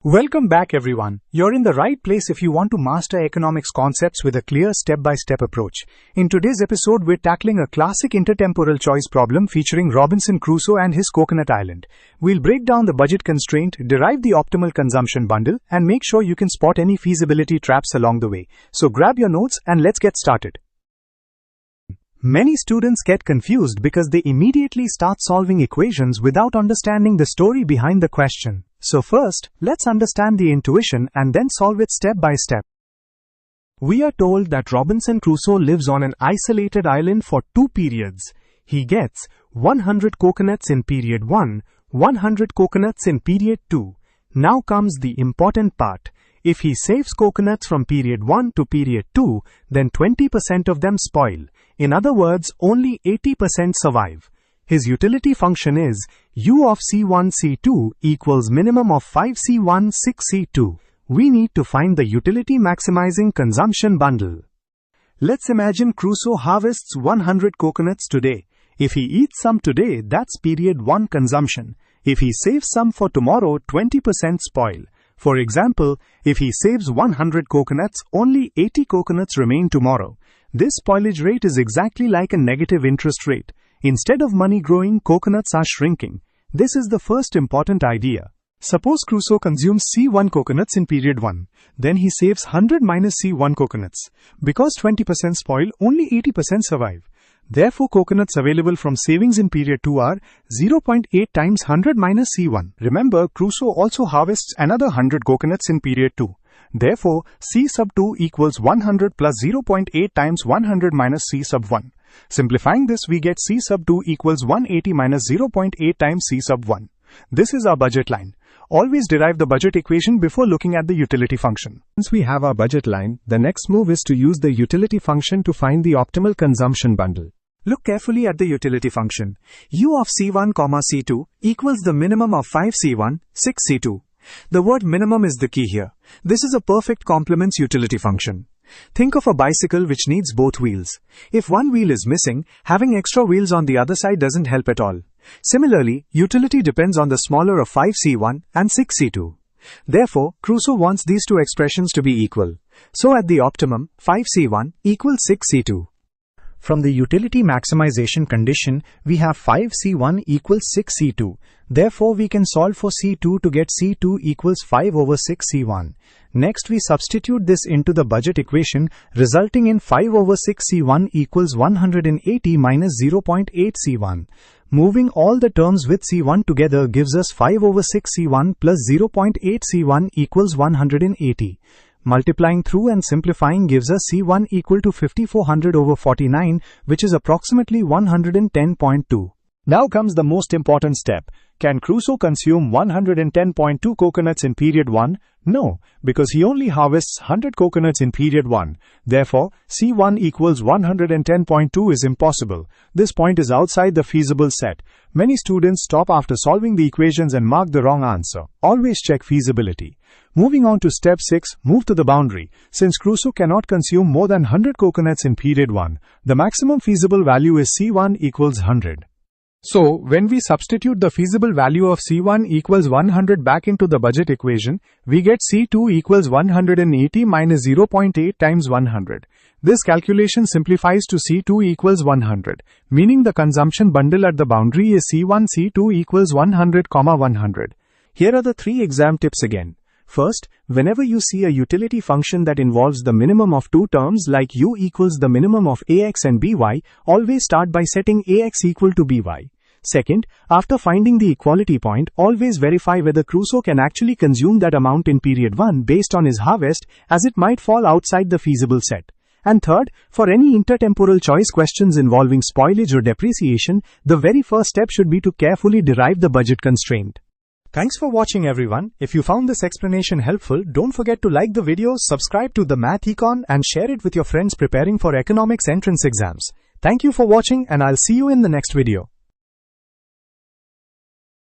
Welcome back everyone. You're in the right place if you want to master economics concepts with a clear step-by-step approach. In today's episode, we're tackling a classic intertemporal choice problem featuring Robinson Crusoe and his Coconut Island. We'll break down the budget constraint, derive the optimal consumption bundle, and make sure you can spot any feasibility traps along the way. So grab your notes and let's get started. Many students get confused because they immediately start solving equations without understanding the story behind the question. So first, let's understand the intuition and then solve it step by step. We are told that Robinson Crusoe lives on an isolated island for 2 periods. He gets 100 coconuts in period 1, 100 coconuts in period 2. Now comes the important part. If he saves coconuts from period 1 to period 2, then 20% of them spoil. In other words, only 80% survive. His utility function is U of C1 C2 equals minimum of 5 C1 6 C2. We need to find the utility maximizing consumption bundle. Let's imagine Crusoe harvests 100 coconuts today. If he eats some today, that's period 1 consumption. If he saves some for tomorrow, 20% spoil. For example, if he saves 100 coconuts, only 80 coconuts remain tomorrow. This spoilage rate is exactly like a negative interest rate. Instead of money growing, coconuts are shrinking. This is the first important idea. Suppose Crusoe consumes C1 coconuts in period 1. Then he saves 100 minus C1 coconuts. Because 20% spoil, only 80% survive. Therefore, coconuts available from savings in period 2 are 0.8 times 100 minus C1. Remember, Crusoe also harvests another 100 coconuts in period 2. Therefore, C sub 2 equals 100 plus 0.8 times 100 minus C sub 1. Simplifying this, we get C sub 2 equals 180 minus 0.8 times C sub 1. This is our budget line. Always derive the budget equation before looking at the utility function. Once we have our budget line, the next move is to use the utility function to find the optimal consumption bundle. Look carefully at the utility function. U of C1, C2 equals the minimum of 5 C1, 6 C2. The word minimum is the key here. This is a perfect complements utility function. Think of a bicycle which needs both wheels. If one wheel is missing, having extra wheels on the other side doesn't help at all. Similarly, utility depends on the smaller of 5 C1 and 6 C2. Therefore, Crusoe wants these two expressions to be equal. So at the optimum, 5 C1 equals 6 C2. From the utility maximization condition, we have 5 C1 equals 6 C2. Therefore, we can solve for C2 to get C2 equals 5 over 6 C1. Next, we substitute this into the budget equation, resulting in 5 over 6 C1 equals 180 minus 0.8 C1. Moving all the terms with C1 together gives us 5 over 6 C1 plus 0.8 C1 equals 180. Multiplying through and simplifying gives us C1 equal to 5400 over 49, which is approximately 110.2. Now comes the most important step. Can Crusoe consume 110.2 coconuts in period 1? No, because he only harvests 100 coconuts in period 1. Therefore, C1 equals 110.2 is impossible. This point is outside the feasible set. Many students stop after solving the equations and mark the wrong answer. Always check feasibility. Moving on to step 6, move to the boundary. Since Crusoe cannot consume more than 100 coconuts in period 1, the maximum feasible value is C1 equals 100. So, when we substitute the feasible value of C1 equals 100 back into the budget equation, we get C2 equals 180 minus 0.8 times 100. This calculation simplifies to C2 equals 100, meaning the consumption bundle at the boundary is C1 C2 equals 100, 100. Here are the 3 exam tips again. First, whenever you see a utility function that involves the minimum of 2 terms like U equals the minimum of AX and BY, always start by setting AX equal to BY. Second, after finding the equality point, always verify whether Crusoe can actually consume that amount in period 1 based on his harvest, as it might fall outside the feasible set. And third, for any intertemporal choice questions involving spoilage or depreciation, the very first step should be to carefully derive the budget constraint. Thanks for watching everyone. If you found this explanation helpful, don't forget to like the video, subscribe to the Math Econ and share it with your friends preparing for economics entrance exams. Thank you for watching and I'll see you in the next video.